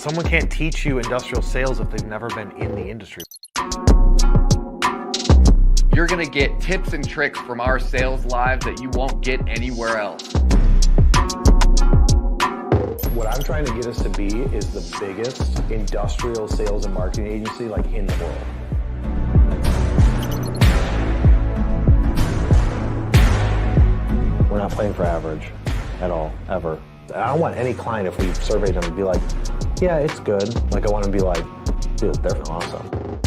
Someone can't teach you industrial sales if they've never been in the industry. You're going to get tips and tricks from our sales live that you won't get anywhere else. What I'm trying to get us to be is the biggest industrial sales and marketing agency like in the world. We're not playing for average at all, ever. I don't want any client, if we surveyed them, to be like, yeah, it's good. Like, I want to be like, dude, they're awesome.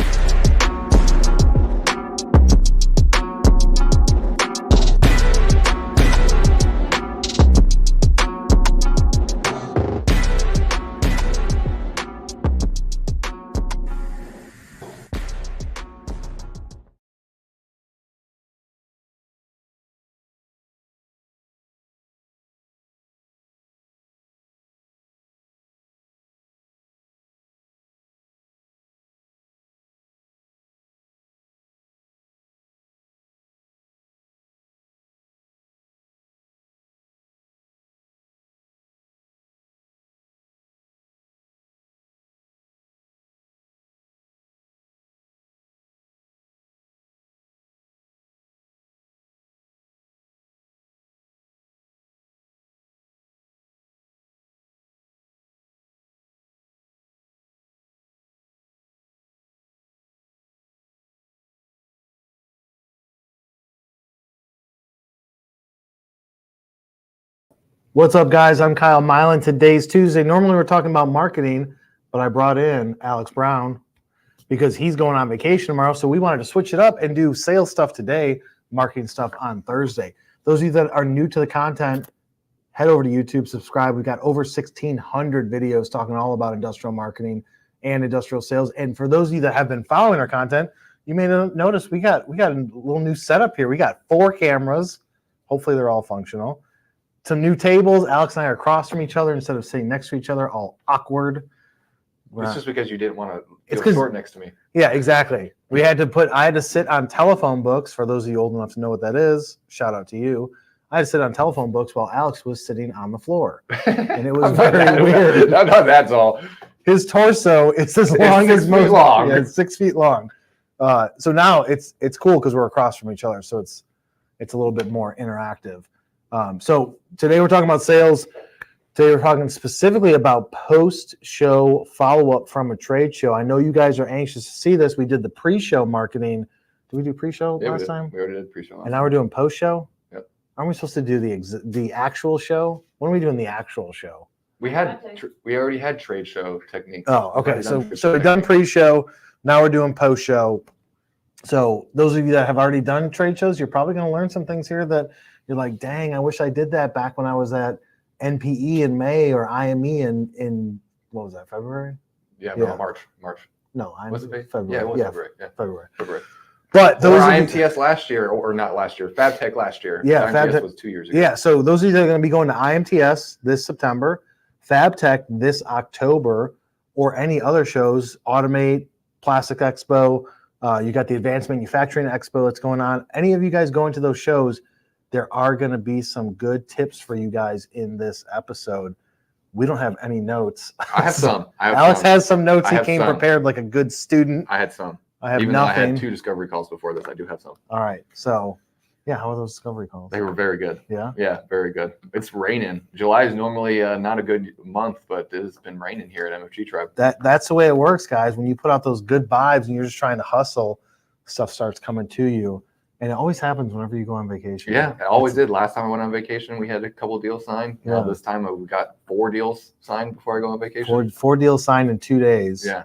What's up, guys? I'm Kyle Milan. Today's Tuesday. Normally we're talking about marketing, but I brought in Alex Brown because he's going on vacation tomorrow. So we wanted to switch it up and do sales stuff today, marketing stuff on Thursday. Those of you that are new to the content, head over to YouTube, subscribe. We've got over 1,600 videos talking all about industrial marketing and industrial sales. And for those of you that have been following our content, you may notice we got a little new setup here. We got 4 cameras. Hopefully they're all functional. Some new tables. Alex and I are across from each other instead of sitting next to each other, all awkward. It's just because you didn't want to go short next to me. Yeah, exactly. I had to sit on telephone books. For those of you old enough to know what that is, shout out to you. I had to sit on telephone books while Alex was sitting on the floor. And it was very weird. No, that's all. His torso is as long as most. Long. Yeah, it's 6 feet long. So now it's cool because we're across from each other. So it's a little bit more interactive. So today we're talking about sales. Today we're talking specifically about post-show follow-up from a trade show. I know you guys are anxious to see this. We did the pre-show marketing. Did we do pre-show last time? We already did pre-show last time. And now we're doing post-show? Yep. Aren't we supposed to do the actual show? When are we doing the actual show? We already had trade show techniques. Oh, okay. So we've done pre-show. Now we're doing post-show. So those of you that have already done trade shows, you're probably going to learn some things here that you're like, dang, I wish I did that back when I was at NPE in May or IME in what was that, February? Yeah. No, March. No, was it February? Yeah, it was February. February. But those IMTS last year, or not last year, FabTech last year. Yeah, IMTS was 2 years ago. Yeah, so those of you that are going to be going to IMTS this September, FabTech this October, or any other shows, Automate, Plastic Expo, you got the Advanced Manufacturing Expo that's going on. Any of you guys going to those shows, there are going to be some good tips for you guys in this episode. We don't have any notes. I have some. Alex has some notes. He came prepared like a good student. I had some. I have Even nothing. though I had 2 discovery calls before this, I do have some. All right. So, yeah, how are those discovery calls? They were very good. Yeah? Yeah, very good. It's raining. July is normally not a good month, but it's been raining here at MFG Tribe. That's the way it works, guys. When you put out those good vibes and you're just trying to hustle, stuff starts coming to you. And it always happens whenever you go on vacation. Yeah, it always did. Last time I went on vacation, we had a couple deals signed. Yeah. This time we got 4 deals signed before I go on vacation. Four deals signed in 2 days. Yeah.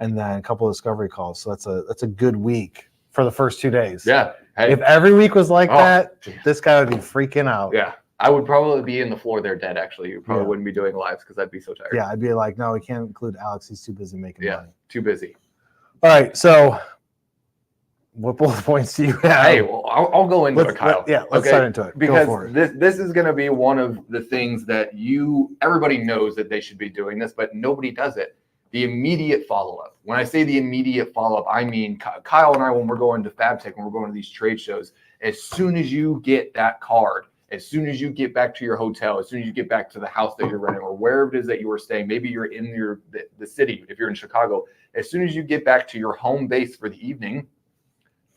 And then a couple of discovery calls. So that's a good week for the first 2 days. Yeah. Hey. If every week was like that, this guy would be freaking out. Yeah. I would probably be in the floor there dead, actually. You probably wouldn't be doing lives because I'd be so tired. Yeah, I'd be like, no, we can't include Alex. He's too busy making money. Too busy. All right, so what bullet points do you have? Hey, well, I'll go into it, Kyle. Let's start into it. Because this is going to be one of the things that everybody knows that they should be doing this, but nobody does it. The immediate follow-up. When I say the immediate follow-up, I mean Kyle and I, when we're going to FabTech, when we're going to these trade shows, as soon as you get that card, As soon as you get back to your hotel, as soon as you get back to the house that you're renting or wherever it is that you were staying, maybe you're in the city, if you're in Chicago, as soon as you get back to your home base for the evening,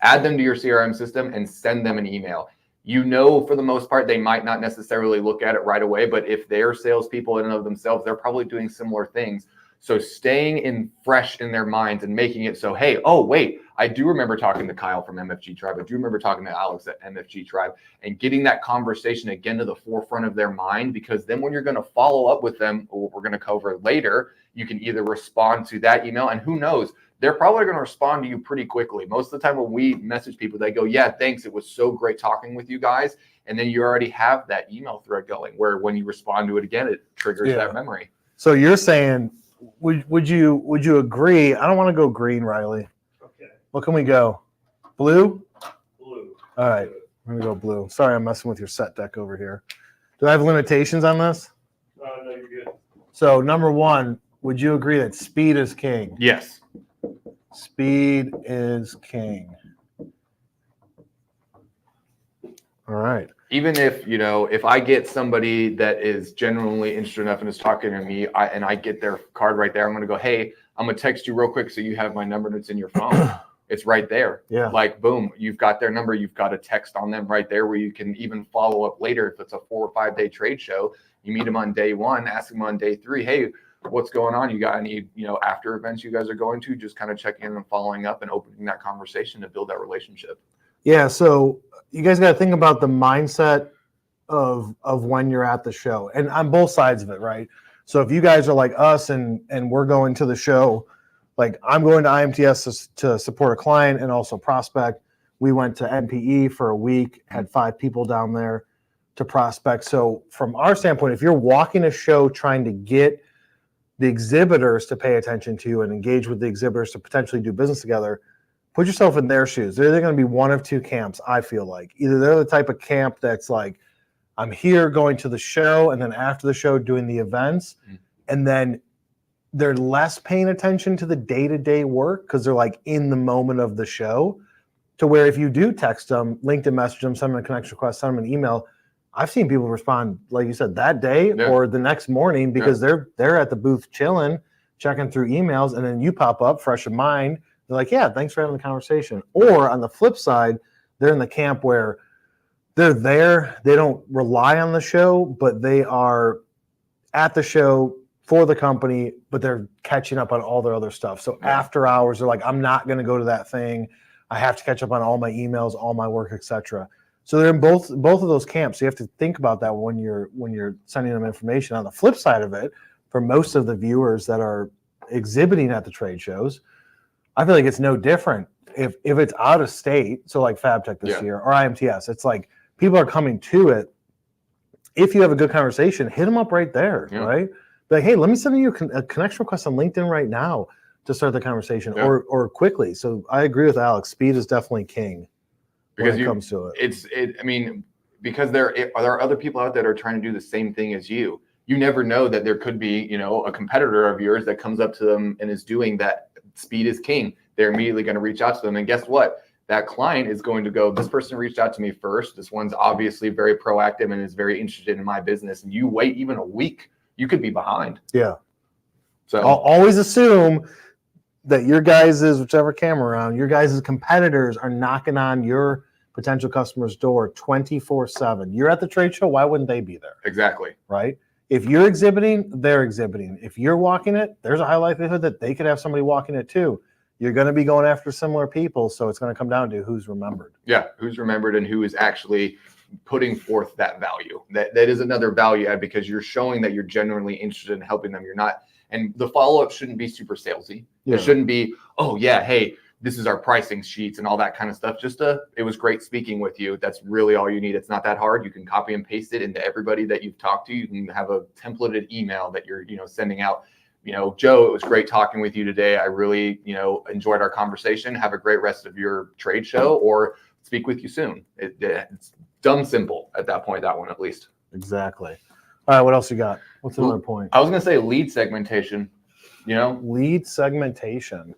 add them to your CRM system and send them an email. You know, for the most part, they might not necessarily look at it right away, but if they're salespeople in and of themselves, they're probably doing similar things. So staying fresh in their minds and making it so, hey, oh, wait, I do remember talking to Kyle from MFG Tribe. I do remember talking to Alex at MFG Tribe, and getting that conversation again to the forefront of their mind, because then when you're going to follow up with them, what we're going to cover later, you can either respond to that email, and who knows, they're probably going to respond to you pretty quickly. Most of the time when we message people, they go, yeah, thanks. It was so great talking with you guys. And then you already have that email thread going where when you respond to it again, it triggers that memory. So you're saying, would you agree? I don't want to go green, Riley. Okay. What can we go? Blue? Blue. All right. We're going to go blue. Sorry, I'm messing with your set deck over here. Do I have limitations on this? No, you're good. So number one, would you agree that speed is king? Yes. Speed is king. All right. Even if, if I get somebody that is genuinely interested enough and is talking to me and I get their card right there, I'm going to go, hey, I'm going to text you real quick so you have my number and it's in your phone. It's right there. Yeah. Like, boom, you've got their number. You've got a text on them right there where you can even follow up later. If it's a 4 or 5 day trade show, you meet them on day one, ask them on day three, hey, what's going on? You got any, after events you guys are going to, just kind of checking in and following up and opening that conversation to build that relationship. Yeah. So you guys got to think about the mindset of when you're at the show, and on both sides of it, right? So if you guys are like us and we're going to the show, like I'm going to IMTS to support a client and also prospect. We went to NPE for a week, had 5 people down there to prospect. So from our standpoint, if you're walking a show trying to get the exhibitors to pay attention to you and engage with the exhibitors to potentially do business together, put yourself in their shoes. They're going to be one of 2 camps, I feel like. Either they're the type of camp that's like, I'm here going to the show, and then after the show doing the events, and then they're less paying attention to the day-to-day work because they're like in the moment of the show, to where if you do text them, LinkedIn message them, send them a connection request, send them an email, I've seen people respond, like you said, that day or the next morning because they're at the booth chilling, checking through emails, and then you pop up fresh in mind. They're like, yeah, thanks for having the conversation. Or on the flip side, they're in the camp where they're there. They don't rely on the show, but they are at the show for the company, but they're catching up on all their other stuff. So after hours, they're like, I'm not going to go to that thing. I have to catch up on all my emails, all my work, etc. So they're in both of those camps. So you have to think about that when you're sending them information. On the flip side of it, for most of the viewers that are exhibiting at the trade shows, I feel like it's no different. If it's out of state, so like FabTech this year or IMTS, it's like people are coming to it. If you have a good conversation, hit them up right there, right? Like, hey, let me send you a connection request on LinkedIn right now to start the conversation or quickly. So I agree with Alex. Speed is definitely king because when it comes to it. I mean, because there are other people out there that are trying to do the same thing as you. You never know that there could be, a competitor of yours that comes up to them and is doing that. Speed is king. They're immediately going to reach out to them. And guess what? That client is going to go, this person reached out to me first. This one's obviously very proactive and is very interested in my business. And you wait even a week, you could be behind. Yeah. So I'll always assume that your guys' whichever camera around, your guys' competitors are knocking on your potential customer's door 24/7. You're at the trade show. Why wouldn't they be there? Exactly. Right. If you're exhibiting, they're exhibiting. If you're walking it, there's a high likelihood that they could have somebody walking it too. You're going to be going after similar people. So it's going to come down to who's remembered. Yeah. Who's remembered and who is actually putting forth that value. That is another value add because you're showing that you're genuinely interested in helping them. You're not, and the follow-up shouldn't be super salesy. Yeah. It shouldn't be, oh yeah, hey, this is our pricing sheets and all that kind of stuff. It was great speaking with you. That's really all you need. It's not that hard. You can copy and paste it into everybody that you've talked to. You can have a templated email that you're, sending out. Joe, it was great talking with you today. I really, enjoyed our conversation. Have a great rest of your trade show, or speak with you soon. It's dumb simple at that point, that one at least. Exactly. All right, what else you got? What's another point? I was going to say lead segmentation, Lead segmentation.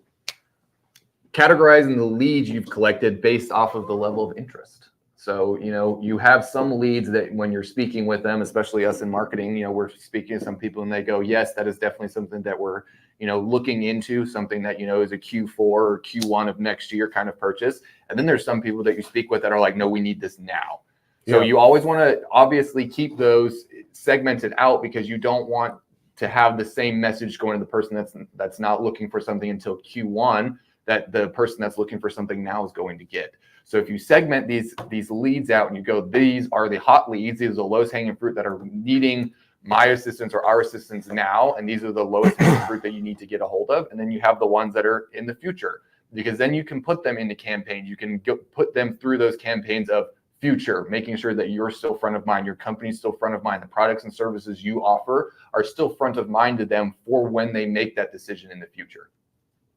Categorizing the leads you've collected based off of the level of interest. So, you have some leads that when you're speaking with them, especially us in marketing, we're speaking to some people and they go, yes, that is definitely something that we're, looking into, something that, is a Q4 or Q1 of next year kind of purchase. And then there's some people that you speak with that are like, no, we need this now. So you always want to obviously keep those segmented out because you don't want to have the same message going to the person that's not looking for something until Q1 that the person that's looking for something now is going to get. So if you segment these leads out and you go, these are the hot leads, these are the lowest hanging fruit that are needing my assistance or our assistance now, and these are the lowest hanging fruit that you need to get a hold of. And then you have the ones that are in the future, because then you can put them into campaigns. You can put them through those campaigns of future, making sure that you're still front of mind, your company's still front of mind, the products and services you offer are still front of mind to them for when they make that decision in the future.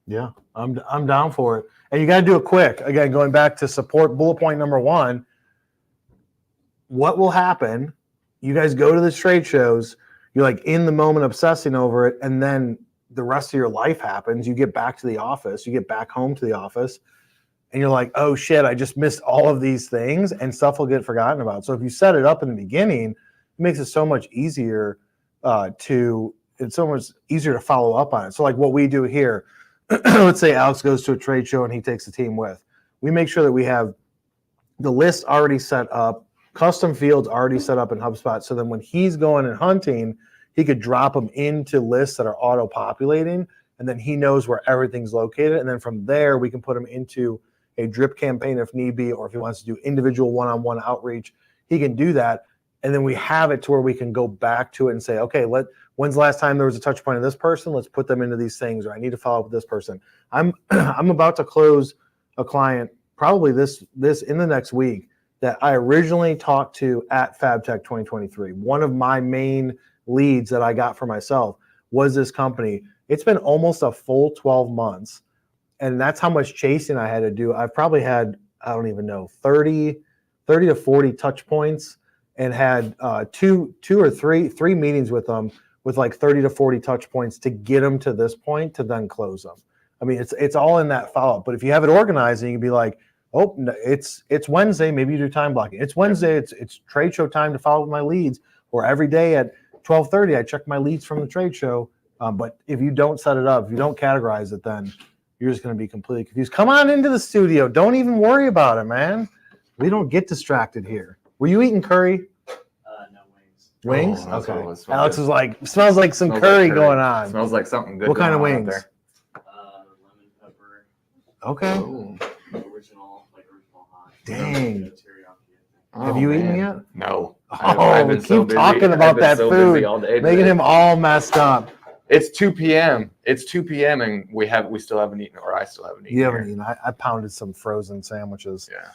Yeah, I'm down for it. And you got to do it quick. Again, going back to support bullet point number 1, what will happen? You guys go to the trade shows, you're like in the moment obsessing over it, and then the rest of your life happens. You get back to the office, you get back home to the office, and you're like, oh shit, I just missed all of these things, and stuff will get forgotten about. So if you set it up in the beginning, it makes it so much easier it's so much easier to follow up on it. So like what we do here, let's say Alex goes to a trade show and he takes the team with. We make sure that we have the list already set up, custom fields already set up in HubSpot. So then when he's going and hunting, he could drop them into lists that are auto-populating, and then he knows where everything's located. And then from there, we can put him into a drip campaign if need be, or if he wants to do individual one-on-one outreach, he can do that. And then we have it to where we can go back to it and say, okay, when's the last time there was a touch point of this person? Let's put them into these things, or I need to follow up with this person. I'm about to close a client probably this in the next week that I originally talked to at FabTech 2023. One of my main leads that I got for myself was this company. It's been almost a full 12 months, and that's how much chasing I had to do. I've probably had, I don't even know, 30 to 40 touch points, and had two or three meetings with them with like 30 to 40 touch points to get them to this point to then close them. I mean, it's all in that follow-up. But if you have it organized, and you can be like, oh, no, it's Wednesday, maybe you do time blocking. It's Wednesday, it's trade show time to follow up my leads, or every day at 12:30 I check my leads from the trade show. But if you don't set it up, if you don't categorize it, then you're just going to be completely confused. Come on into the studio. Don't even worry about it, man. We don't get distracted here. Were you eating curry? No, wings. Wings? Oh, that's what it Okay. was. Alex was like, smells like some curry going on. Smells like something good. What kind of going on out wings? there. Lemon pepper, Okay. Oh. original hot. Dang. Teriyaki, I think. Have you eaten man. yet? No. Oh, keep talking about that food, making him all messed up. It's 2 p.m. It's 2 p.m. and we still haven't eaten, or I still haven't eaten. You haven't here. eaten. I pounded some frozen sandwiches. Yeah.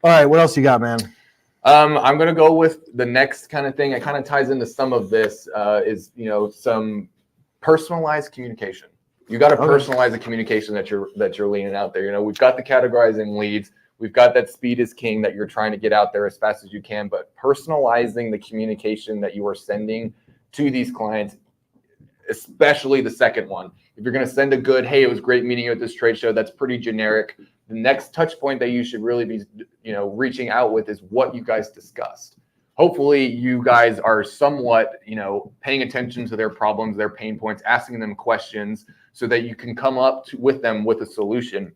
All right, what else you got, man? I'm gonna go with the next kind of thing. It kind of ties into some of this. Is some personalized communication. You got to personalize the communication that you're leaning out there. We've got the categorizing leads. We've got that speed is king that you're trying to get out there as fast as you can. But personalizing the communication that you are sending to these clients, especially the second one. If you're going to send a good, hey, it was great meeting you at this trade show, that's pretty generic. The next touch point that you should really be, reaching out with is what you guys discussed. Hopefully you guys are somewhat, paying attention to their problems, their pain points, asking them questions so that you can come up with them with a solution,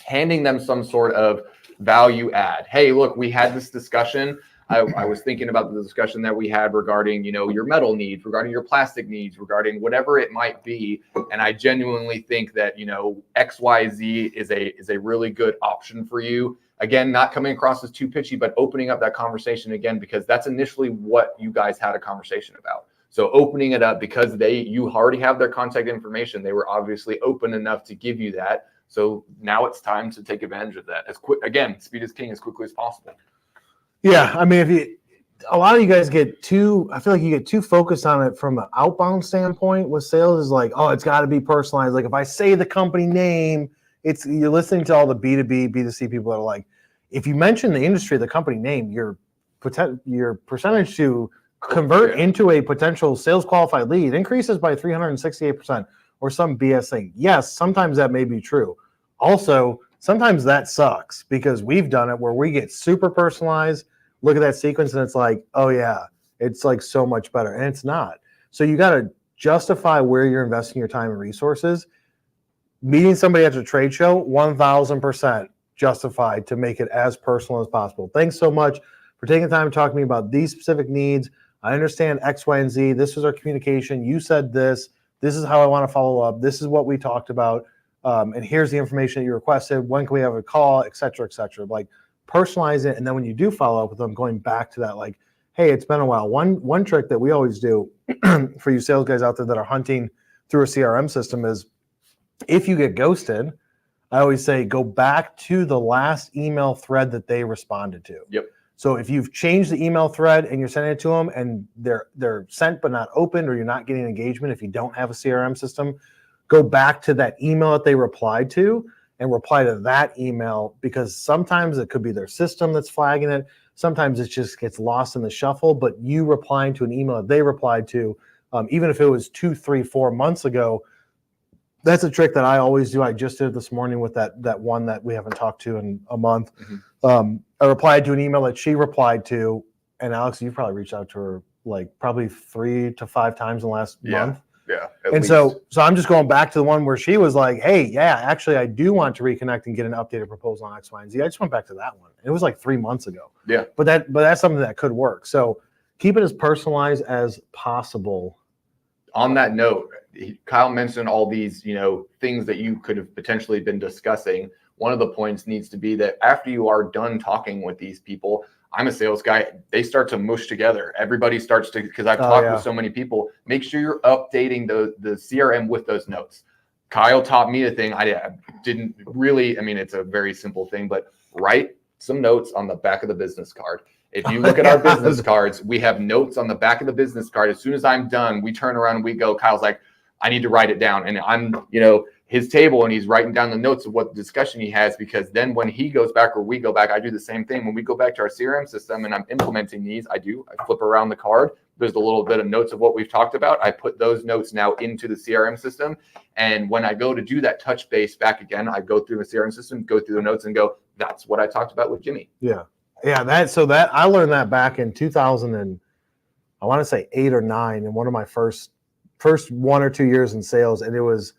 handing them some sort of value add. Hey, look, we had this discussion. I was thinking about the discussion that we had regarding, your metal needs, regarding your plastic needs, regarding whatever it might be. And I genuinely think that, XYZ is a really good option for you. Again, not coming across as too pitchy, but opening up that conversation again, because that's initially what you guys had a conversation about. So opening it up because you already have their contact information. They were obviously open enough to give you that. So now it's time to take advantage of that. Speed is king, as quickly as possible. Yeah, I mean, a lot of you guys I feel like you get too focused on it from an outbound standpoint with sales. Is like, oh, it's got to be personalized. Like if I say the company name, you're listening to all the B2B, B2C people that are like, if you mention the industry, the company name, your percentage to convert into a potential sales qualified lead increases by 368% or some BS thing. Yes, sometimes that may be true. Also, sometimes that sucks because we've done it where we get super personalized, look at that sequence, and it's like, oh yeah, it's like so much better. And it's not. So you got to justify where you're investing your time and resources. Meeting somebody at a trade show, 1000% justified to make it as personal as possible. Thanks so much for taking the time to talk to me about these specific needs. I understand X, Y, and Z. This was our communication. You said this. This is how I want to follow up. This is what we talked about. And here's the information that you requested. When can we have a call, et cetera, et cetera. Like personalize it. And then when you do follow up with them, going back to that, like, hey, it's been a while. One trick that we always do for you sales guys out there that are hunting through a CRM system is if you get ghosted, I always say go back to the last email thread that they responded to. Yep. So if you've changed the email thread and you're sending it to them and they're sent but not opened, or you're not getting engagement, if you don't have a CRM system, go back to that email that they replied to and reply to that email, because sometimes it could be their system that's flagging it. Sometimes it just gets lost in the shuffle, but you replying to an email that they replied to, even if it was 2, 3, 4 months ago, that's a trick that I always do. I just did it this morning with that one that we haven't talked to in a month. I replied to an email that she replied to, and Alex, you've probably reached out to her like probably 3 to 5 times in the last month. Yeah. And so I'm just going back to the one where she was like, hey, yeah, actually, I do want to reconnect and get an updated proposal on X, Y, and Z. I just went back to that one. It was like 3 months ago. Yeah. But that's something that could work. So keep it as personalized as possible. On that note, Kyle mentioned all these, things that you could have potentially been discussing. One of the points needs to be that after you are done talking with these people, I'm a sales guy, they start to mush together. Everybody starts to, because I've talked with so many people, make sure you're updating the CRM with those notes. Kyle taught me a thing. I didn't really, it's a very simple thing, but write some notes on the back of the business card. If you look at our business cards, we have notes on the back of the business card. As soon as I'm done, we turn around and we go, Kyle's like, I need to write it down. And I'm, his table, and he's writing down the notes of what discussion he has, because then when he goes back or we go back, I do the same thing. When we go back to our CRM system and I'm implementing these, I flip around the card. There's a little bit of notes of what we've talked about. I put those notes now into the CRM system. And when I go to do that touch base back again, I go through the CRM system, go through the notes and go, that's what I talked about with Jimmy. Yeah. Yeah. That I learned that back in 2000 and I want to say 8 or 9 in one of my first 1 or 2 years in sales. And it was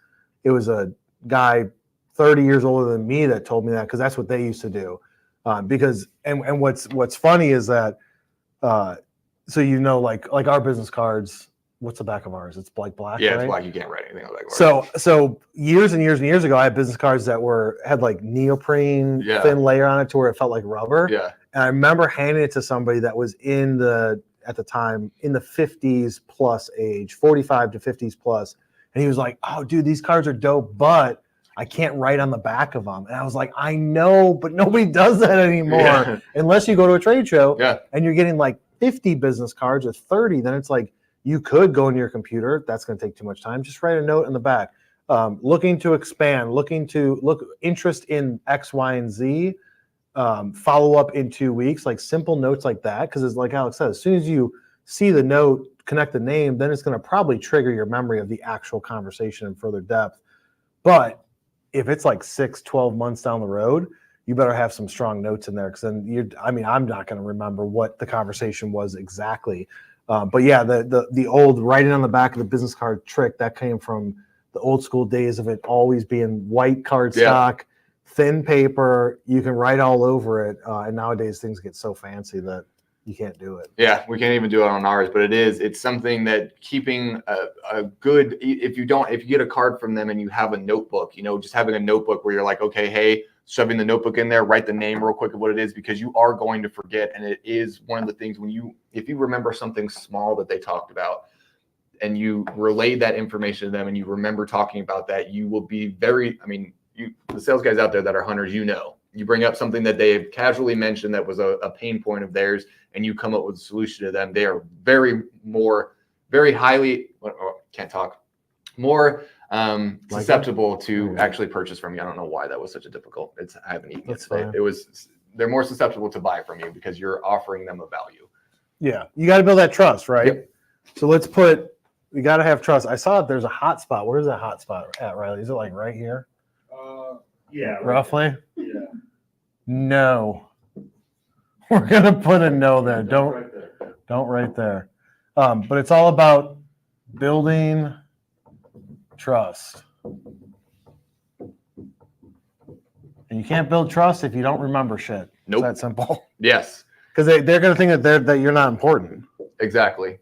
a guy 30 years older than me that told me that, because that's what they used to do. Because what's funny is that so like our business cards, what's the back of ours? It's like black. Yeah, right? It's black. You can't write anything on that. So years and years and years ago, I had business cards that had like neoprene thin layer on it to where it felt like rubber. Yeah. And I remember handing it to somebody that was at the time in the 50s plus age, 45 to 50s plus. And he was like, oh, dude, these cards are dope, but I can't write on the back of them. And I was like, I know, but nobody does that anymore unless you go to a trade show and you're getting like 50 business cards or 30. Then it's like, you could go into your computer. That's going to take too much time. Just write a note in the back. Looking to expand, interest in X, Y, and Z. Follow up in 2 weeks, like simple notes like that. Because it's like Alex said, as soon as you see the note, connect the name, then it's going to probably trigger your memory of the actual conversation in further depth. But if it's like 6-12 months down the road, you better have some strong notes in there, because then I'm not going to remember what the conversation was exactly. But yeah, the old writing on the back of the business card trick, that came from the old school days of it always being white cardstock, thin paper. You can write all over it. And nowadays things get so fancy that you can't do it. Yeah, we can't even do it on ours, but it's something that keeping a good, if you get a card from them and you have a notebook, just having a notebook where you're like, okay, hey, shoving the notebook in there, write the name real quick of what it is, because you are going to forget. And it is one of the things if you remember something small that they talked about and you relay that information to them and you remember talking about that, you will be the sales guys out there that are hunters, you bring up something that they have casually mentioned that was a pain point of theirs, and you come up with a solution to them. They are very highly, more susceptible to actually purchase from you. I don't know why that was such a difficult. I haven't eaten it today. They're more susceptible to buy from you because you're offering them a value. Yeah, you got to build that trust, right? Yep. So we got to have trust. I saw that there's a hotspot. Where's that hotspot at, Riley? Is it like right here? Yeah. roughly? Yeah. No. We're gonna put a no there. Don't Right there. right there. But it's all about building trust. And you can't build trust if you don't remember shit. Nope. It's that simple. Yes, Because they're gonna think that you're not important. exactly.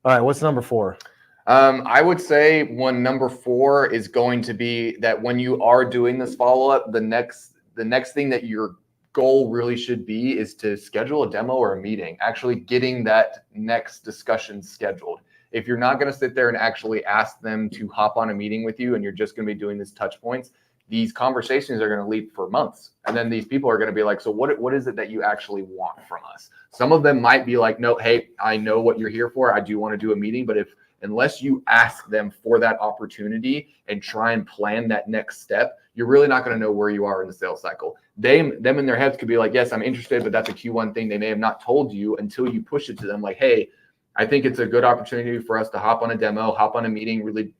All right, what's number 4? I would say number 4 is going to be that when you are doing this follow-up, the next thing that your goal really should be is to schedule a demo or a meeting, actually getting that next discussion scheduled. If you're not going to sit there and actually ask them to hop on a meeting with you and you're just going to be doing this touch points, these conversations are going to lead for months. And then these people are going to be like, so what is it that you actually want from us? Some of them might be like, no, hey, I know what you're here for. I do want to do a meeting. But unless you ask them for that opportunity and try and plan that next step, you're really not going to know where you are in the sales cycle. Them in their heads could be like, yes, I'm interested, but that's a Q1 thing. They may have not told you until you push it to them like, hey, I think it's a good opportunity for us to hop on a demo, hop on a meeting, really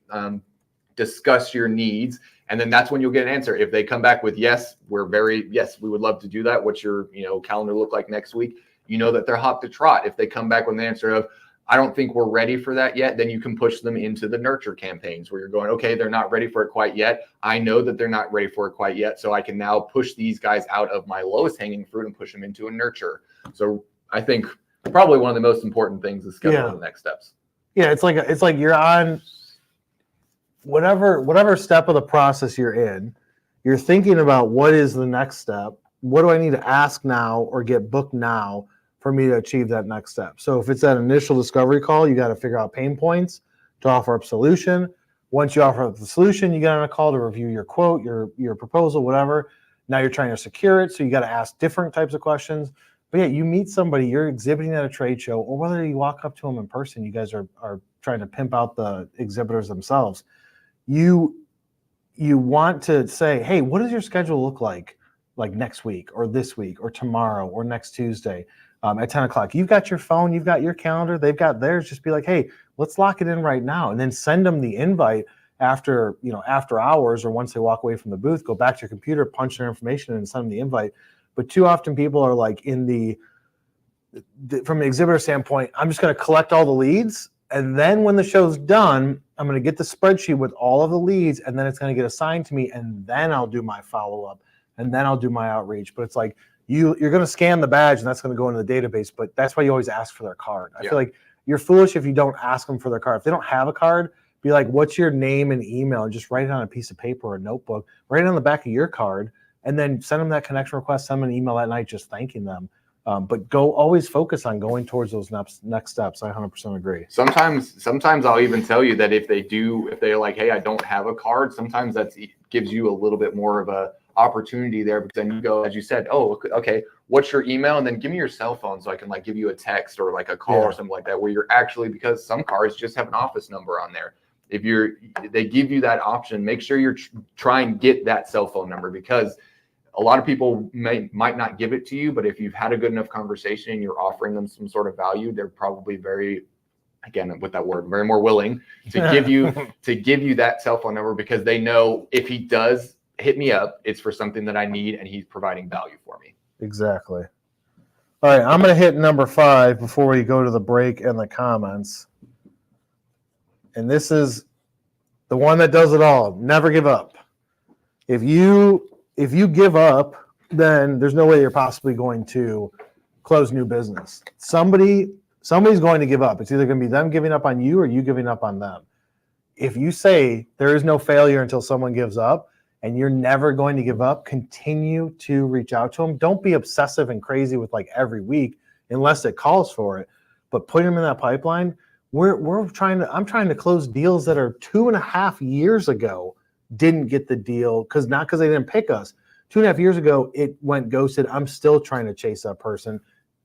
discuss your needs. And then that's when you'll get an answer. If they come back with, yes, we would love to do that. What's your calendar look like next week? You know that they're hot to trot. If they come back with an answer of, I don't think we're ready for that yet, then you can push them into the nurture campaigns where you're going, okay, they're not ready for it quite yet. I know that they're not ready for it quite yet. So I can now push these guys out of my lowest hanging fruit and push them into a nurture. So I think probably one of the most important things is scheduling the next steps. Yeah, it's like you're on whatever step of the process you're in, you're thinking about what is the next step. What do I need to ask now or get booked now for me to achieve that next step? So if it's that initial discovery call, you got to figure out pain points to offer up solution. Once you offer up the solution, you get on a call to review your quote, your proposal, whatever. Now you're trying to secure it. So you got to ask different types of questions. But yeah, you meet somebody, you're exhibiting at a trade show, or whether you walk up to them in person, you guys are trying to pimp out the exhibitors themselves. You want to say, hey, what does your schedule look like next week or this week or tomorrow or next Tuesday at 10 o'clock? You've got your phone, you've got your calendar, they've got theirs. Just be like, hey, let's lock it in right now. And then send them the invite after hours, or once they walk away from the booth, go back to your computer, punch their information in and send them the invite. But too often people are like from an exhibitor standpoint, I'm just going to collect all the leads. And then when the show's done, I'm going to get the spreadsheet with all of the leads, and then it's going to get assigned to me, and then I'll do my follow-up, and then I'll do my outreach. But it's like you're going to scan the badge, and that's going to go into the database, but that's why you always ask for their card. I feel like you're foolish if you don't ask them for their card. If they don't have a card, be like, what's your name and email, and just write it on a piece of paper or a notebook, write it on the back of your card, and then send them that connection request, send them an email that night just thanking them. But always focus on going towards those next steps. I 100% agree. Sometimes I'll even tell you that if they're like, hey, I don't have a card, sometimes that gives you a little bit more of a opportunity there, because then you go, as you said, oh, okay, what's your email? And then give me your cell phone so I can give you a text or a call or something like that, where you're actually, because some cards just have an office number on there. If they give you that option, make sure you're trying to get that cell phone number, because a lot of people might not give it to you, but if you've had a good enough conversation and you're offering them some sort of value, they're probably very more willing to give you that cell phone number, because they know if he does hit me up, it's for something that I need and he's providing value for me. Exactly. All right, I'm going to hit number 5 before we go to the break and the comments. And this is the one that does it all. Never give up. If you give up, then there's no way you're possibly going to close new business. Somebody's going to give up. It's either going to be them giving up on you or you giving up on them. If you say there is no failure until someone gives up, and you're never going to give up, continue to reach out to them. Don't be obsessive and crazy with every week unless it calls for it. But putting them in that pipeline, I'm trying to close deals that are 2.5 years ago didn't get the deal not because they didn't pick us. 2.5 years ago, it went ghosted. I'm still trying to chase that person.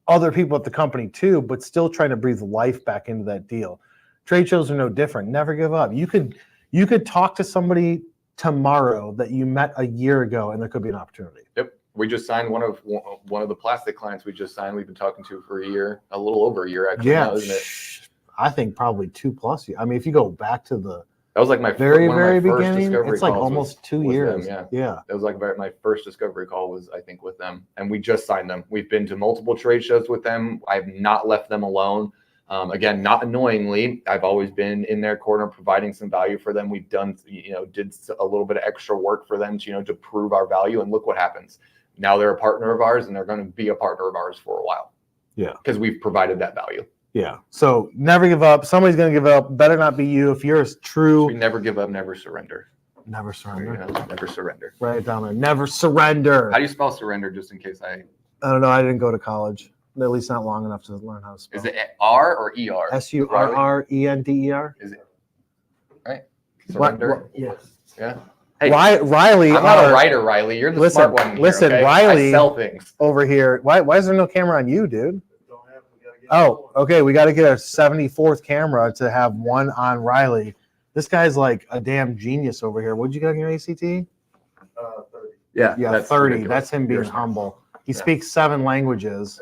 Other people at the company too, but still trying to breathe life back into that deal. Trade shows are no different. Never give up. You could talk to somebody tomorrow that you met a year ago, and there could be an opportunity. Yep. We just signed one of the plastic clients we just signed. We've been talking to for a year, a little over a year actually. Yeah, now, isn't it? I think probably 2+ years. I mean, if you go back to the That was like my Very, one of my very first beginning. discovery It's like calls almost was 2 with years. them, Yeah. That was like my first discovery call was, I think, with them. And we just signed them. We've been to multiple trade shows with them. I've not left them alone. Again, not annoyingly, I've always been in their corner providing some value for them. We've done, did a little bit of extra work for them to, to prove our value. And look what happens. Now they're a partner of ours and they're going to be a partner of ours for a while. Yeah. Because we've provided that value. Yeah. So never give up. Somebody's going to give up. Better not be you. If you're a true. We never give up, never surrender. Never surrender. Never surrender. Write it down there. Never surrender. How do you spell surrender, just in case I don't know. I didn't go to college. At least not long enough to learn how to spell. Is it R or ER? SURRENDER. Is it right? Surrender. Yes. Yeah. Hey, Riley. I'm not a writer, Riley. You're the smart one. Here, listen, okay? Riley. I sell things. Over here. Why is there no camera on you, dude? Oh, okay. We got to get a 74th camera to have one on Riley. This guy's like a damn genius over here. What'd you get on your ACT? 30. Yeah. Yeah, that's 30. ridiculous. That's him being You're smart. humble. He Yeah. speaks 7 languages,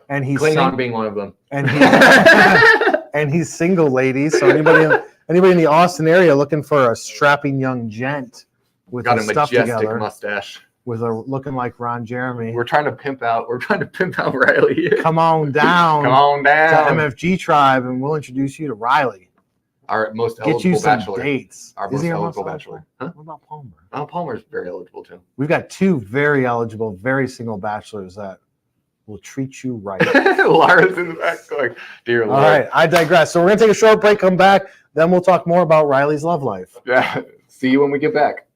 and he's Klingon being one of them. and he's single, ladies. So anybody in the Austin area looking for a strapping young gent with Got a his stuff majestic together, mustache. with a looking like Ron Jeremy, We're trying to pimp out Riley here. come on down. Come on to down. MFG Tribe, and we'll introduce you to Riley. Our most Get you eligible some bachelor. dates. Our Is most he eligible bachelor. Huh? What about Palmer? Oh, Palmer's very eligible too. We've got 2 very eligible, very single bachelors that will treat you right. Lara's in the back going, dear Lord. All right, I digress. So we're going to take a short break, come back, then we'll talk more about Riley's love life. Yeah. See you when we get back.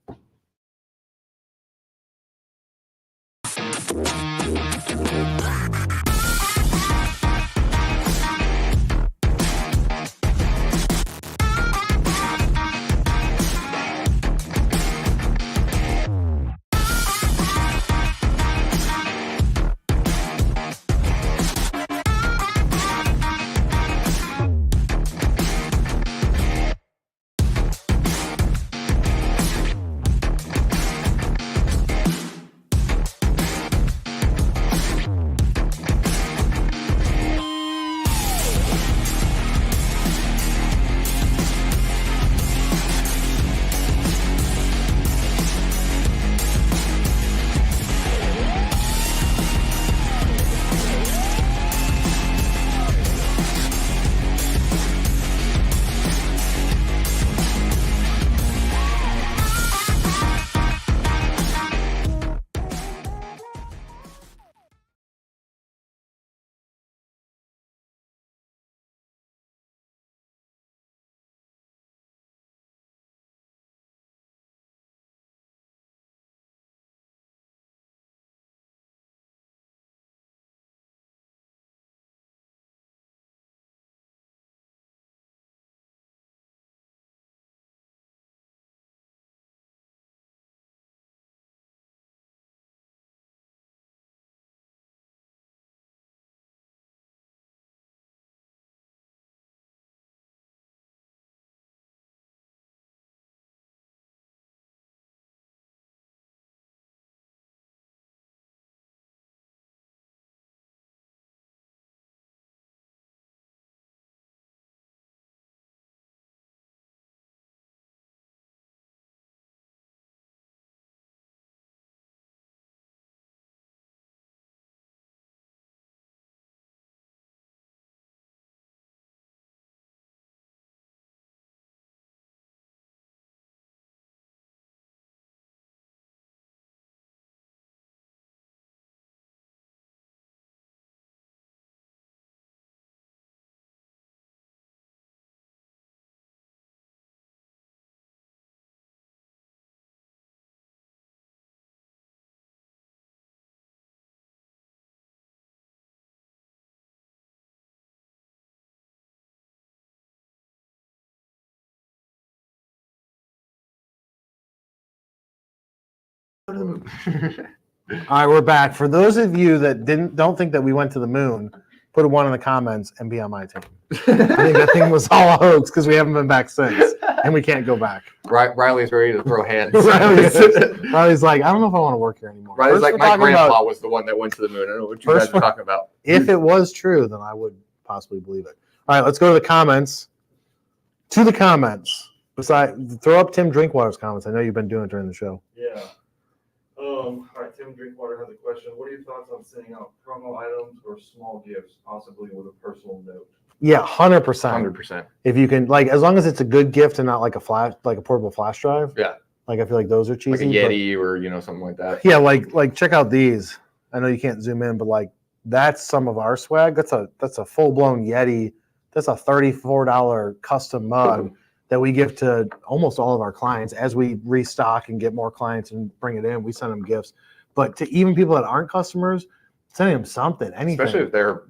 Go to the moon. All right, we're back. For those of you that don't think that we went to the moon, put a 1 in the comments and be on my team. I think that thing was all a hoax because we haven't been back since, and we can't go back. Riley's ready to throw hands. Riley's like, I don't know if I want to work here anymore. Riley's First like, we're my talking grandpa about- was the one that went to the moon. I don't know what you First guys are talking about. if it was true, then I would possibly believe it. All right, let's go to the comments. To the comments. Besides, throw up Tim Drinkwater's comments. I know you've been doing it during the show. Yeah. All right, Tim Drinkwater has a question. What are your thoughts on sending out promo items or small gifts, possibly with a personal note? Yeah, 100%. 100%. If you can, like, as long as it's a good gift and not like a portable flash drive. Yeah. Like, I feel like those are Like cheesy. a but- Yeti or, something like that. yeah, like check out these. I know you can't zoom in, but like that's some of our swag. That's a full blown Yeti. That's a $34 custom mug that we give to almost all of our clients as we restock and get more clients and bring it in. We send them gifts, but to even people that aren't customers, sending them something, anything, Especially if they're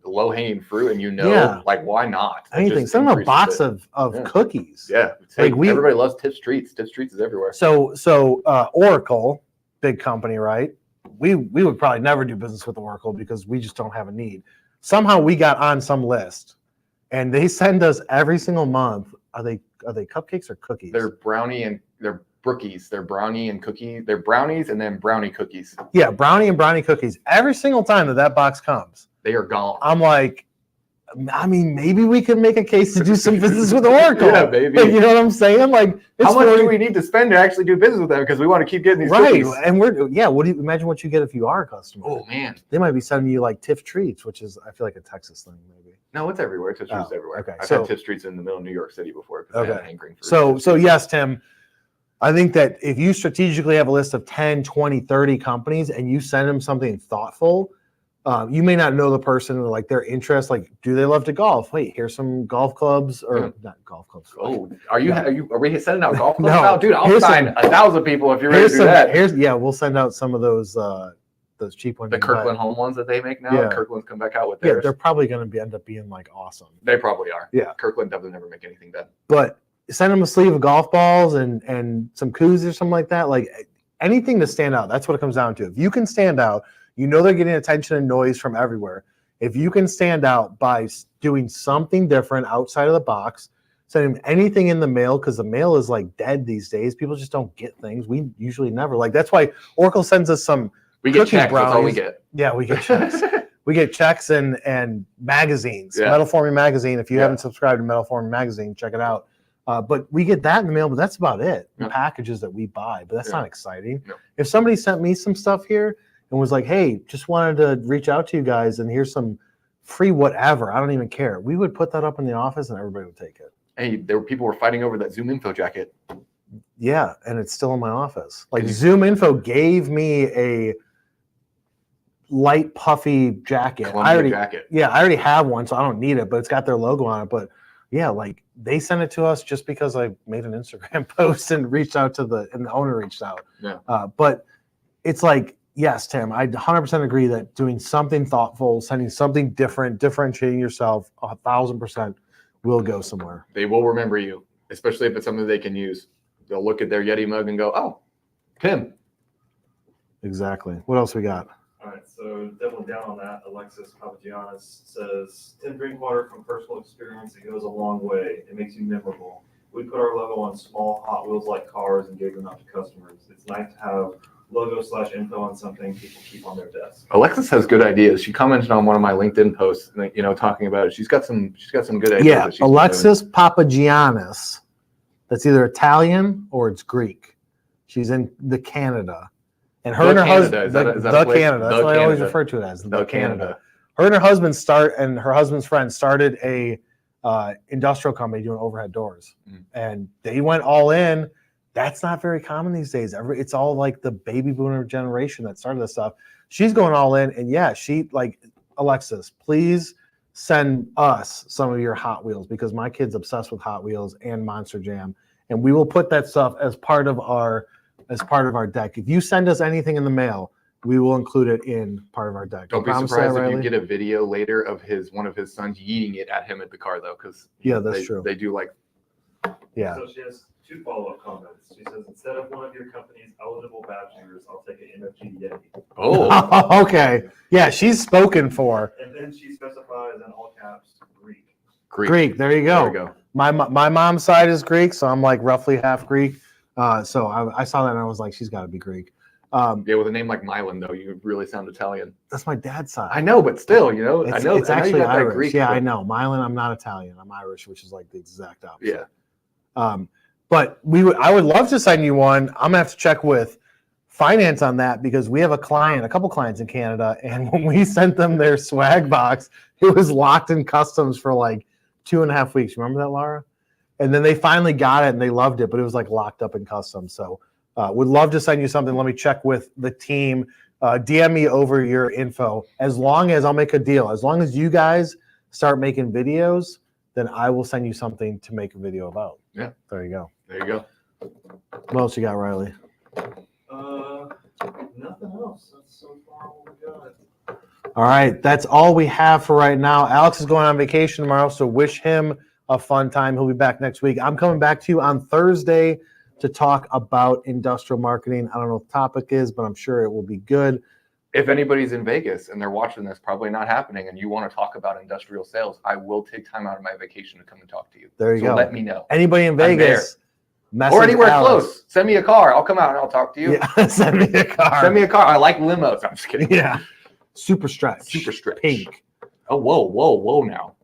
low hanging fruit and Yeah. like, why not? It anything. just Send them a increases box it. of Yeah. cookies. Yeah. Like Everybody loves Tips Treats. Tips Treats is everywhere. So Oracle, big company, right? We would probably never do business with Oracle because we just don't have a need. Somehow we got on some list, and they send us every single month. Are they cupcakes or cookies? They're brownie and they're brookies. They're brownie and cookie. They're brownies and then brownie cookies. yeah, brownie and brownie cookies. Every single time that box comes, They are gone. I'm like, I mean, maybe we could make a case to do some business with Oracle. Yeah, baby. Like, you know what I'm saying? Like, How it's much really- do we need to spend to actually do business with them? Because we want to keep getting these right? cookies. And what do you imagine what you get if you are a customer? Oh man, They might be sending you like Tiff Treats, which is I feel like a Texas thing, maybe. no, it's everywhere. Tips Treats Oh, everywhere. okay. I've So- had Tips Treats in the middle of New York City before. 'Cause I had Okay. a hankering for So Tips Treats. yes, Tim, I think that if you strategically have a list of 10, 20, 30 companies and you send them something thoughtful, you may not know the person or like their interest. Like, do they love to golf? Wait, here's some golf clubs or Yeah. not golf clubs. Oh, are we sending out golf clubs No. now? Dude, I'll Here's sign some- 1,000 people if you're ready to do that. We'll send out some of those cheap ones. The you can buy. Kirkland home ones that they make now. Yeah. Kirkland's come back out with Yeah, theirs. they're probably going to end up being like awesome. They probably are. Yeah. Kirkland doesn't ever make anything bad. But send them a sleeve of golf balls and some koozies or something like that. Like anything to stand out. That's what it comes down to. If you can stand out, you know they're getting attention and noise from everywhere. If you can stand out by doing something different outside of the box, send them anything in the mail, because the mail is like dead these days. People just don't get things. We usually never. Like that's why Oracle sends us some. We get Cookie checks. That's all we brownies. get. Yeah, we get checks. We get checks and magazines. Yeah. Metal Forming Magazine. If you Yeah. haven't subscribed to Metal Forming Magazine, check it out. But we get that in the mail, but that's about it. The Yeah. packages that we buy, but that's Yeah. not exciting. No. If somebody sent me some stuff here and was like, "Hey, just wanted to reach out to you guys, and here's some free whatever," I don't even care. We would put that up in the office, and everybody would take it. Hey, people were fighting over that Zoom info jacket. Yeah, and it's still in my office. Like Did you- Zoom Info gave me a light puffy jacket. Columbia jacket. Yeah, I already have one, so I don't need it, but it's got their logo on it. But yeah, like they sent it to us just because I made an Instagram post and reached out to and the owner reached out. Yeah. But it's like, yes, Tim, I 100% agree that doing something thoughtful, sending something different, differentiating yourself 1,000% will go somewhere. They will remember you, especially if it's something they can use. They'll look at their Yeti mug and go, "Oh, Tim." Exactly. What else we got? All right, so doubling down on that, Alexis Papagiannis says, Tim Drinkwater, from personal experience, it goes a long way. It makes you memorable. We put our logo on small Hot Wheels like cars and gave them out to customers. It's nice to have logo/info on something people keep on their desk. Alexis has good ideas. She commented on one of my LinkedIn posts, talking about it. She's got some good ideas. Yeah, that she's been Alexis Papagiannis. That's either Italian or it's Greek. She's in the Canada. And her The and her Canada, husband, is that a the place? Canada. That's The what I always Canada. refer to it as. The The Canada. Canada. Her and her husband's friend started a industrial company doing overhead doors, and they went all in. That's not very common these days. It's all like the baby boomer generation that started this stuff. She's going all in, and yeah, Alexis, please send us some of your Hot Wheels, because my kid's obsessed with Hot Wheels and Monster Jam, and we will put that stuff as part of our deck. If you send us anything in the mail, we will include it in part of our deck. Don't be Promise surprised that, if you Riley? get a video later of one of his sons yeeting it at him at the car, though, because Yeah, that's true. They do like Yeah. So she has two follow-up comments. She says, instead of one of your company's eligible bachelors, I'll take an MFG Yeti. oh Okay. Yeah, she's spoken for. And then she specifies in all caps, Greek. Greek. There you go. There we go. My mom's side is Greek, so I'm like roughly half Greek. So I saw that and I was like, she's got to be Greek. Yeah, with a name like Milan, though, you really sound Italian. That's my dad's side. I know, but still, It's, I know it's I know actually you got that Irish. Greek, Yeah, but- I know. Milan, I'm not Italian. I'm Irish, which is like the exact opposite. Yeah. But I would love to send you one. I'm gonna have to check with finance on that because we have a couple clients in Canada, and when we sent them their swag box, it was locked in customs for like 2.5 weeks. Remember that, Laura? And then they finally got it and they loved it, but it was like locked up in customs. So would love to send you something. Let me check with the team. DM me over your info. As long as I'll make a deal, as long as you guys start making videos, then I will send you something to make a video about. Yeah. There you go. There you go. What else you got, Riley? Nothing else. That's so far all we got. All right, that's all we have for right now. Alex is going on vacation tomorrow, so wish him a fun time. He'll be back next week. I'm coming back to you on Thursday to talk about industrial marketing. I don't know what the topic is, but I'm sure it will be good. If anybody's in Vegas and they're watching this, probably not happening, and you want to talk about industrial sales, I will take time out of my vacation to come and talk to you. There you go. Let me know. Anybody in Vegas, message Or anywhere Alex. close. Send me a car. I'll come out and I'll talk to you. Yeah, send me a car. Send me a car. I like limos. I'm just kidding. Yeah, super stretch. Super stretch. Pink. Oh, whoa now.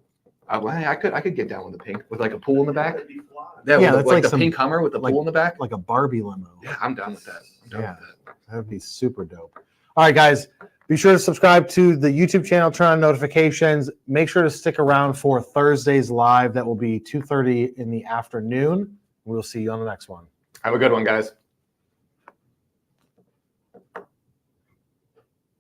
I could get down with the pink with like a pool in the back. That'd be fly. Yeah, Yeah, with that's like like the some- pink Hummer with the like- pool in the back. Like a Barbie limo. Yeah, I'm done with that. I'm done Yeah. with that. That'd be super dope. All right, guys, be sure to subscribe to the YouTube channel, turn on notifications. Make sure to stick around for Thursday's live. That will be 2:30 in the afternoon. We'll see you on the next one. Have a good one, guys.